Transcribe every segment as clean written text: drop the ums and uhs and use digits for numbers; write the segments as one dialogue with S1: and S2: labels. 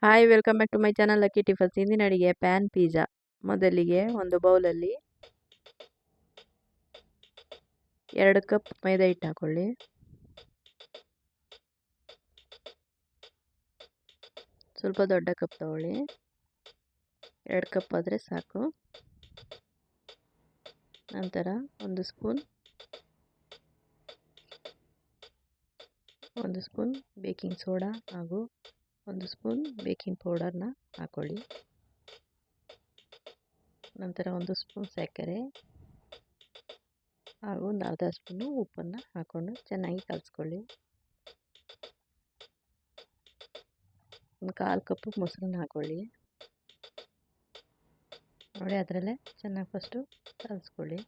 S1: Hi welcome back to my channel Lucky Tiffins. ಇಂದಿನ ಅಡಿಗೆ PAN pizza. ಮೊದಲಿಗೆ ಒಂದು ಬೌಲಲ್ಲಿ 2 ಕಪ್ ಮೈದಾ ಹಿಟ್ಟು ಹಾಕೊಳ್ಳಿ. ಸ್ವಲ್ಪ ದೊಡ್ಡ ಕಪ್ ತಗೊಳ್ಳಿ, 2 ಕಪ್ ಆದರೆ ಸಾಕು. ನಂತರ 1 ಸ್ಪೂನ್ ಬೇಕಿಂಗ್ ಸೋಡಾ ಹಾಗೂ 1 ಸ್ಪೂನ್ ಬೇಕಿಂಗ್ ಪೌಡರ್ನ ಹಾಕೊಳ್ಳಿ. ನಂತರ 1 ಸ್ಪೂನ್ ಸಕ್ಕರೆ ಹಾಗೂ ಒಂದು ಅರ್ಧ ಸ್ಪೂನು ಉಪ್ಪನ್ನು ಹಾಕ್ಕೊಂಡು ಚೆನ್ನಾಗಿ ಕಲಿಸ್ಕೊಳ್ಳಿ. ಒಂದು 1/4 ಕಪ್ಪು ಮೊಸರನ್ನ ಹಾಕೊಳ್ಳಿ. ನೋಡಿ, ಅದರಲ್ಲೇ ಚೆನ್ನಾಗಿ ಫಸ್ಟು ಕಲಿಸ್ಕೊಳ್ಳಿ.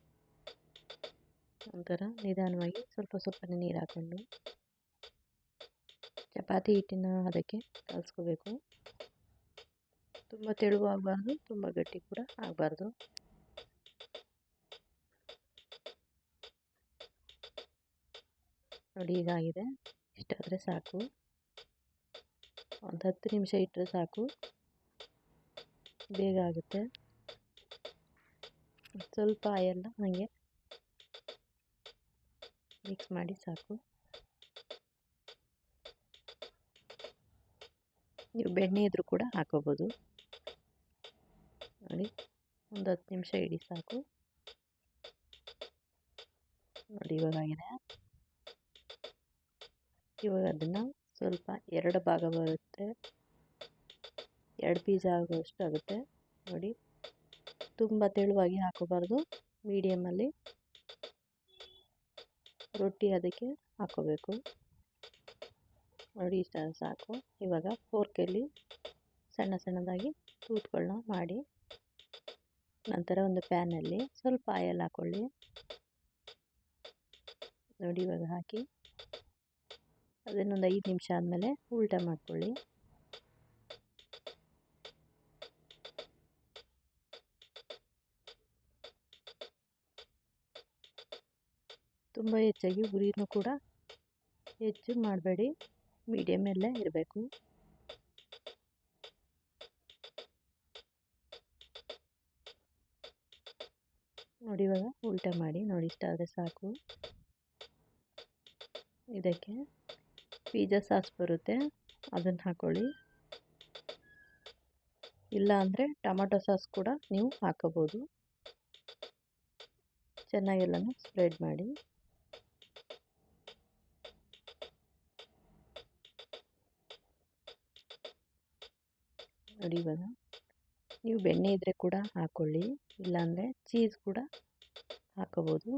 S1: ನಂತರ ನಿಧಾನವಾಗಿ ಸ್ವಲ್ಪನೇ ನೀರು ಹಾಕ್ಕೊಂಡು ಚಪಾತಿ ಹಿಟ್ಟಿನ ಅದಕ್ಕೆ ಕಲಿಸ್ಕೋಬೇಕು. ತುಂಬ ತೆಳುವು ಆಗಬಾರ್ದು, ತುಂಬ ಗಟ್ಟಿ ಕೂಡ ಆಗಬಾರ್ದು. ನೋಡಿ, ಹೀಗಾಗಿದೆ. ಇಷ್ಟಾದರೆ ಸಾಕು. ಒಂದು 10 ನಿಮಿಷ ಇಟ್ಟರೆ ಸಾಕು, ಬೇಗ ಆಗುತ್ತೆ. ಸ್ವಲ್ಪ ಆಯಲ್ನ ಹಾಗೆ ಮಿಕ್ಸ್ ಮಾಡಿ ಸಾಕು. ನೀವು ಬೆಣ್ಣೆ ಇದ್ರೂ ಕೂಡ ಹಾಕೋಬೋದು. ನೋಡಿ, ಒಂದು 10 ನಿಮಿಷ ಇಡಿ ಸಾಕು. ನೋಡಿ, ಇವಾಗಿದೆ. ಇವಾಗ ಅದನ್ನು ಸ್ವಲ್ಪ 2 ಭಾಗ ಬರುತ್ತೆ, 2 ಪೀಸ್ ಆಗುವಷ್ಟು ಆಗುತ್ತೆ. ನೋಡಿ, ತುಂಬ ತೆಳುವಾಗಿ ಹಾಕೋಬಾರ್ದು, ಮೀಡಿಯಮಲ್ಲಿ ರೊಟ್ಟಿ ಅದಕ್ಕೆ ಹಾಕೋಬೇಕು. ನೋಡಿ, ಇಷ್ಟ ಸಾಕು. ಇವಾಗ ಫೋರ್ಕಲ್ಲಿ ಸಣ್ಣದಾಗಿ ತೂತುಗಳನ್ನ ಮಾಡಿ ನಂತರ ಒಂದು ಪ್ಯಾನಲ್ಲಿ ಸ್ವಲ್ಪ ಆಯಿಲ್ ಹಾಕ್ಕೊಳ್ಳಿ. ನೋಡಿ, ಇವಾಗ ಹಾಕಿ ಅದನ್ನೊಂದು 5 ನಿಮಿಷ ಆದಮೇಲೆ ಉಲ್ಟಾ ಮಾಡ್ಕೊಳ್ಳಿ. ತುಂಬ ಹೆಚ್ಚಾಗಿ ಉರಿನೂ ಕೂಡ ಹೆಚ್ಚು ಮಾಡಬೇಡಿ, ಮೀಡಿಯಮಲ್ಲೇ ಇರಬೇಕು. ನೋಡಿ, ಇವಾಗ ಉಲ್ಟಾ ಮಾಡಿ. ನೋಡಿ, ಇಷ್ಟ ಆದರೆ ಸಾಕು. ಇದಕ್ಕೆ ಪಿಜ್ಜಾ ಸಾಸ್ ಬರುತ್ತೆ, ಅದನ್ನು ಹಾಕ್ಕೊಳ್ಳಿ. ಇಲ್ಲ ಅಂದರೆ ಟೊಮೆಟೊ ಸಾಸ್ ಕೂಡ ನೀವು ಹಾಕೋಬೋದು. ಚೆನ್ನಾಗೆಲ್ಲನೂ ಸ್ಪ್ರೆಡ್ ಮಾಡಿ. ನೋಡಿ, ಇವಾಗ ನೀವು ಬೆಣ್ಣೆ ಇದ್ದರೆ ಕೂಡ ಹಾಕ್ಕೊಳ್ಳಿ, ಇಲ್ಲಾಂದರೆ ಚೀಸ್ ಕೂಡ ಹಾಕೋಬೋದು.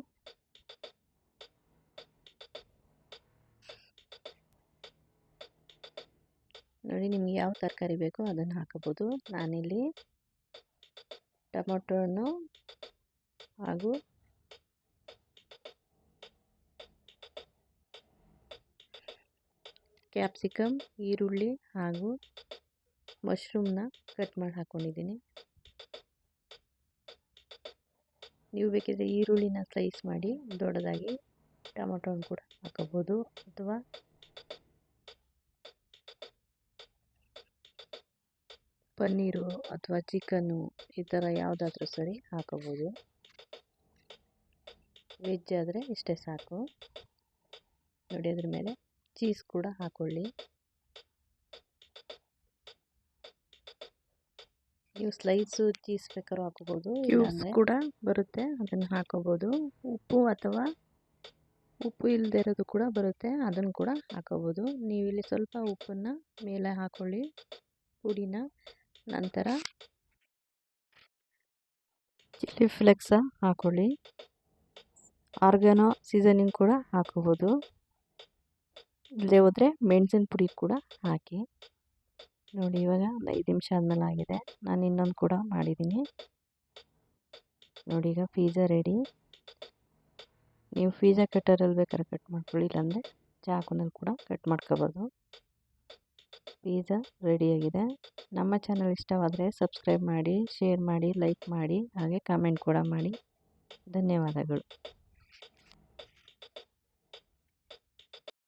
S1: ನೋಡಿ, ನಿಮ್ಗೆ ಯಾವ ತರಕಾರಿ ಬೇಕೋ ಅದನ್ನು ಹಾಕೋಬೋದು. ನಾನಿಲ್ಲಿ ಟೊಮೊಟೊ ಹಣ್ಣು ಹಾಗೂ ಕ್ಯಾಪ್ಸಿಕಮ್, ಈರುಳ್ಳಿ ಹಾಗೂ ಮಶ್ರೂಮ್ನ ಕಟ್ ಮಾಡಿ ಹಾಕ್ಕೊಂಡಿದ್ದೀನಿ. ನೀವು ಬೇಕಿದ್ರೆ ಈರುಳ್ಳಿನ ಸ್ಲೈಸ್ ಮಾಡಿ ದೊಡ್ಡದಾಗಿ, ಟೊಮೊಟೊ ಹಣ್ಣು ಕೂಡ ಹಾಕೋಬೋದು, ಅಥವಾ ಪನ್ನೀರು ಅಥವಾ ಚಿಕನ್ನು ಈ ಥರ ಯಾವುದಾದ್ರೂ ಸರಿ ಹಾಕೋಬೋದು. ವೆಜ್ ಆದರೆ ಇಷ್ಟೇ ಸಾಕು. ನೋಡಿ, ಅದ್ರ ಮೇಲೆ ಚೀಸ್ ಕೂಡ ಹಾಕ್ಕೊಳ್ಳಿ. ನೀವು ಸ್ಲೈಸು ಚೀಸ್ ಬೇಕಾದ್ರೂ ಹಾಕೋಬೋದು, ಕ್ಯೂಬ್ಸ್ ಕೂಡ ಬರುತ್ತೆ, ಅದನ್ನು ಹಾಕೋಬೋದು. ಉಪ್ಪು ಇಲ್ಲದೆ ಇರೋದು ಕೂಡ ಬರುತ್ತೆ, ಅದನ್ನು ಕೂಡ ಹಾಕೋಬೋದು. ನೀವಿಲ್ಲಿ ಸ್ವಲ್ಪ ಉಪ್ಪನ್ನು ಮೇಲೆ ಹಾಕ್ಕೊಳ್ಳಿ, ಪುಡಿನ. ನಂತರ ಚಿಲ್ಲಿ ಫ್ಲೇಕ್ಸ ಹಾಕ್ಕೊಳ್ಳಿ, ಆರ್ಗಾನೋ ಸೀಸನಿಂಗ್ ಕೂಡ ಹಾಕೋಬೋದು. ಇಲ್ಲದೆ ಹೋದರೆ ಮೆಣಸಿನ ಪುಡಿ ಕೂಡ ಹಾಕಿ. ನೋಡಿ, ಇವಾಗ ಒಂದು 5 ನಿಮಿಷ ಆದಮೇಲೆ ಆಗಿದೆ. ನಾನು ಇನ್ನೊಂದು ಕೂಡ ಮಾಡಿದ್ದೀನಿ. ನೋಡಿ, ಈಗ ಪಿಜ್ಜಾ ರೆಡಿ. ನೀವು ಪಿಜ್ಜಾ ಕಟ್ಟರಲ್ಲಿ ಬೇಕಾದ್ರೆ ಕಟ್ ಮಾಡ್ಕೊಳ್ಳಿ, ಇಲ್ಲಾಂದರೆ ಚಾಕುನಲ್ಲಿ ಕೂಡ ಕಟ್ ಮಾಡ್ಕೋಬೋದು. ಪಿಜ್ಜಾ ರೆಡಿಯಾಗಿದೆ. ನಮ್ಮ ಚಾನಲ್ ಇಷ್ಟವಾದರೆ ಸಬ್ಸ್ಕ್ರೈಬ್ ಮಾಡಿ, ಶೇರ್ ಮಾಡಿ, ಲೈಕ್ ಮಾಡಿ, ಹಾಗೆ ಕಮೆಂಟ್ ಕೂಡ ಮಾಡಿ. ಧನ್ಯವಾದಗಳು.